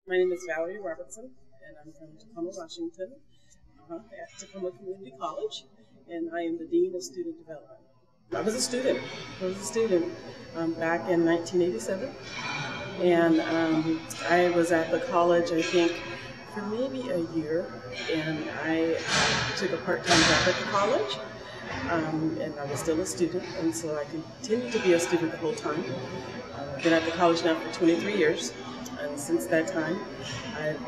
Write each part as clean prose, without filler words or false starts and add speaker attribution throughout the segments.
Speaker 1: My name is Valerie Robertson, and I'm from Tacoma, Washington, at Tacoma Community College, and I am the Dean of Student Development. I was a student. Back in 1987, and I was at the college, I think, for maybe a year, and I took a part-time job at the college, and I was still a student, and so I continued to be a student the whole time. I've been at the college now for 23 years. And since that time, I've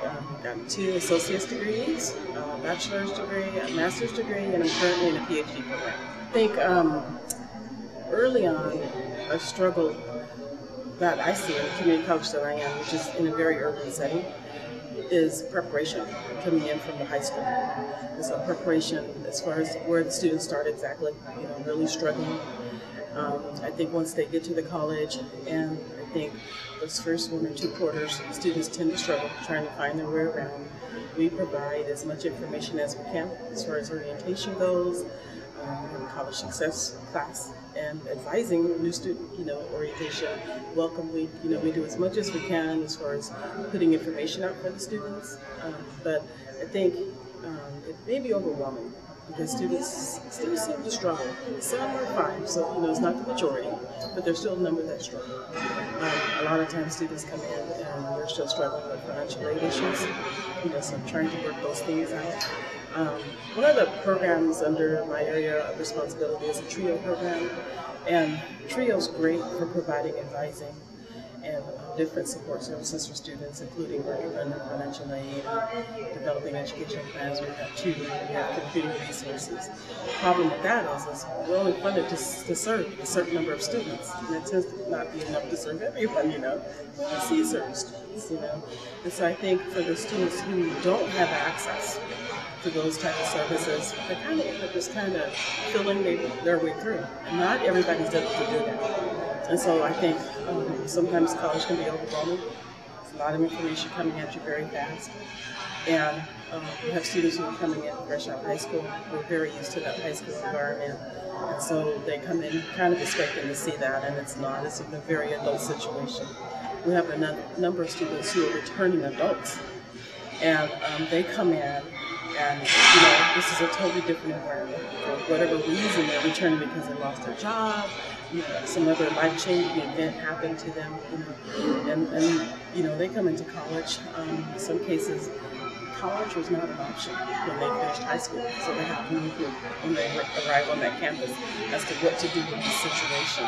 Speaker 1: gotten 2 associate's degrees, a bachelor's degree, a master's degree, and I'm currently in a PhD program. I think early on, a struggle that I see in the community college that I am, which is in a very urban setting, is preparation coming in from the high school. And so preparation as far as where the students start exactly, really struggling. I think once they get to the college, and I think those first 1 or 2 quarters, students tend to struggle trying to find their way around. We provide as much information as we can as far as orientation goes, college success class, and advising new student, orientation, welcome week. We do as much as we can as far as putting information out for the students. But I think it may be overwhelming, because students still seem to struggle. Some are fine, so it's not the majority, but there's still a number that struggle. A lot of times students come in and they're still struggling with financial aid issues, so I'm trying to work those things out. One of the programs under my area of responsibility is a TRIO program, and TRIO is great for providing advising and different support services for students, including working under financial aid, developing educational plans. We have tutoring, we have computing resources. The problem with that is we're only funded to serve a certain number of students, and it tends to not be enough to serve everyone, We see certain students, And so I think for the students who don't have access to those type of services, they just filling their way through. And not everybody's able to do that. And so I think sometimes college can be overwhelming. There's a lot of information coming at you very fast. And we have students who are coming in fresh out of high school. We're very used to that high school environment. And so they come in kind of expecting to see that, and it's not. It's a very adult situation. We have a number of students who are returning adults. And they come in, and this is a totally different environment. For whatever reason, they're returning because they lost their job, some other life-changing event happened to them, and they come into college. In some cases, college was not an option when they finished high school, so they have to move when they arrive on that campus as to what to do with this situation.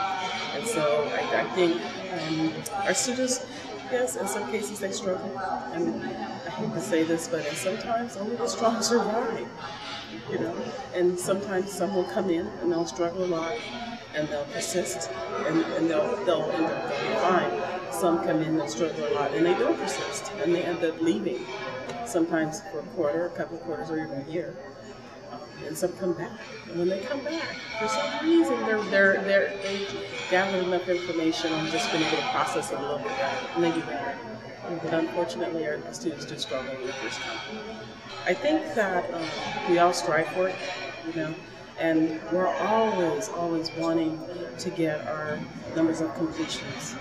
Speaker 1: And so I think our students, yes, in some cases they struggle, and I hate to say this, but sometimes only the strong survive, and sometimes some will come in and they'll struggle a lot, and they'll persist, and they'll end up be fine. Some come in, they'll struggle a lot, and they don't persist, and they end up leaving, sometimes for a quarter, a couple of quarters, or even a year. And some come back, and when they come back, for some reason, they gathered enough information and just been able to process it a little bit better, and they do better. But unfortunately, our students do struggle the first time. I think that we all strive for it, and we're always wanting to get our numbers of completions,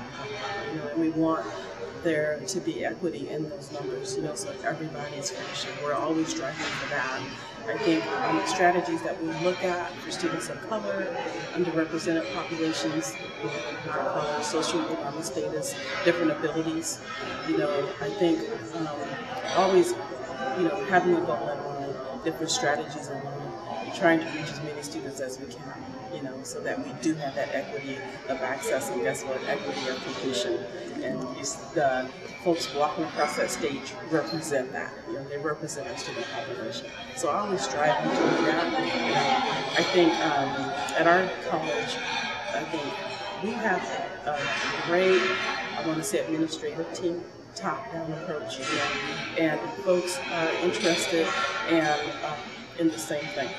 Speaker 1: and we want there to be equity in those numbers, so everybody's finishing. We're always striving for that. I think strategies that we look at for students of color, underrepresented populations, not color, socioeconomic status, different abilities, I think always, having a goal in mind, different strategies in mind, trying to reach as many students as we can, so that we do have that equity of access, and guess what, equity of completion. And the folks walking across that stage represent that. They represent our student population. So I always strive to do that. I think at our college, we have a great, administrative team, top-down approach, and folks are interested and in the same thing.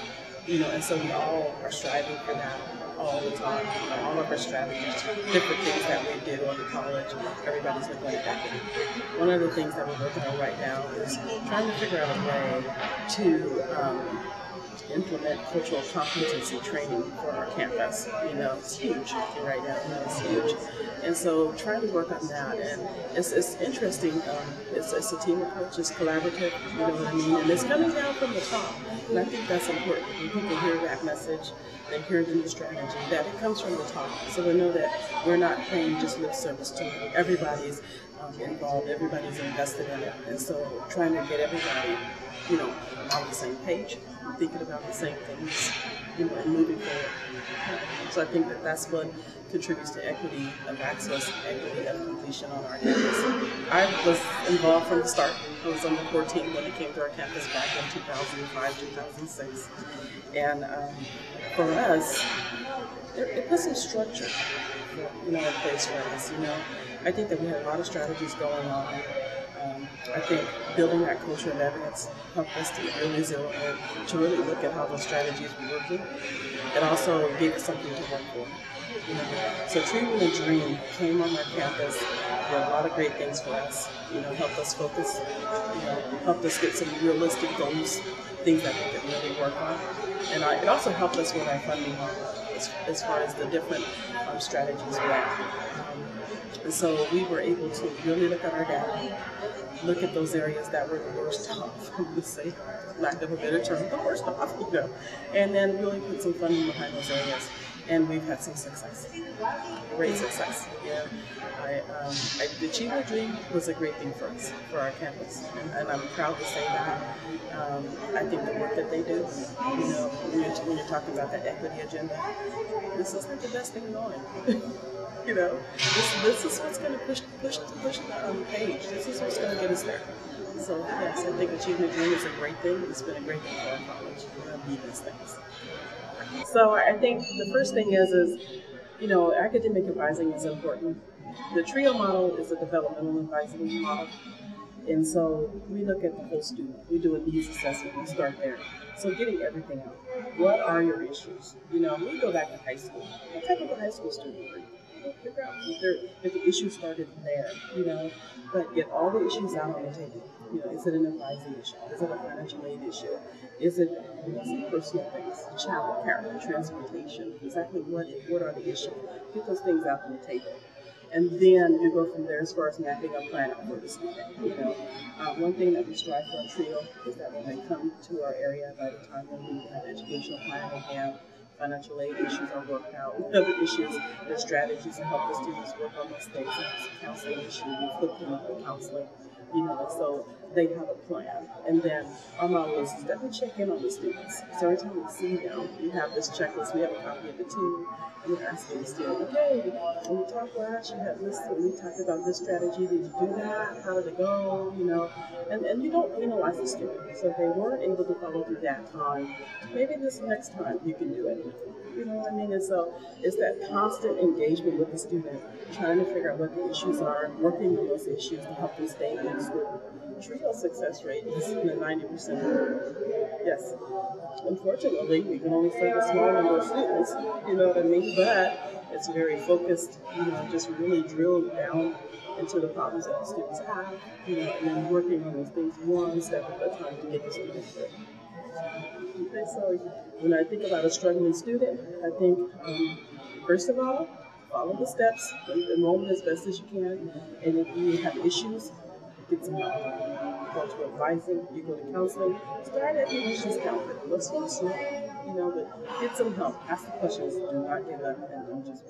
Speaker 1: And so we all are striving for that all the time. All of our strategies, different things that we do on the college, everybody's looking at that. One of the things that we're working on right now is trying to figure out a way to implement cultural competency training for our campus. It's huge right now. It's huge. And so trying to work on that. And it's interesting. It's a team approach. It's collaborative. You know what I mean? And it's coming down from the top. And I think that's important. When people hear that message, they hear the new strategy, that it comes from the top. So they know that we're not paying just lip service to it. Everybody's involved. Everybody's invested in it. And so trying to get everybody, on the same page, thinking about the same things, and moving forward. So I think that that's what contributes to equity of access, equity of completion on our campus. I was involved from the start. I was on the core team when it came to our campus back in 2005, 2006. And for us, it put some structure, in place for us. I think that we had a lot of strategies going on. I think building that culture of evidence helped us to really zero in, to really look at how those strategies were working. It also gave us something to work for. So Treatment and Dream came on our campus, did a lot of great things for us, helped us focus, helped us get some realistic goals, things that we could really work on. And it also helped us with our funding model as far as the different strategies we had. And so we were able to really look at our data, look at those areas that were the worst off, let's say, lack of a better term, the worst off, and then really put some funding behind those areas. And we've had some success, great success. The Achievement Dream was a great thing for us, for our campus, and I'm proud to say that. I think the work that they do, when you're talking about that equity agenda, this is like the best thing going. This is what's going to push the page. This is what's going to get us there. So yes, I think Achievement Dream is a great thing. It's been a great thing for our college. Need these things. So I think the first thing is academic advising is important. The TRIO model is a developmental advising model. And so we look at the whole student. We do a needs assessment. We start there. So getting everything out. What are your issues? We go back to high school. What type of a high school student are you? Figure out if the issue started there, but get all the issues out on the table. Is it an advising issue? Is it a financial aid issue? Is it some personal things, child care, transportation? Exactly what are the issues? Get those things out on the table. And then you go from there as far as mapping a plan out for the student. One thing that we strive for in TRIO is that when they come to our area, by the time when we have an educational plan with them, financial aid issues are worked out. Other issues, there's strategies to help the students work on those things. If it's a counseling issue, we flip them up with counseling. So they have a plan. And then our model is that we check in on the students. So every time we see them, we have this checklist. We have a copy of it too. And we're asking the student, okay, when we talked last, you had this, when we talked about this strategy, did you do that? How did it go? And you don't penalize the student. So if they weren't able to follow through that time, maybe this next time you can do it. And so it's that constant engagement with the student, trying to figure out what the issues are, working on those issues to help them stay in school. TRIO success rate is in the 90%. Yes. Unfortunately, we can only serve a small number of students, but it's very focused, just really drilled down into the problems that the students have, and then working on those things one step at a time to get the students there. Okay, so when I think about a struggling student, I think, first of all, follow the steps, enrollment as best as you can, and if you have issues, get some help. You go to advising, you go to counseling, start at admissions counseling. Let's start slow, but get some help. Ask the questions, do not give up, and don't just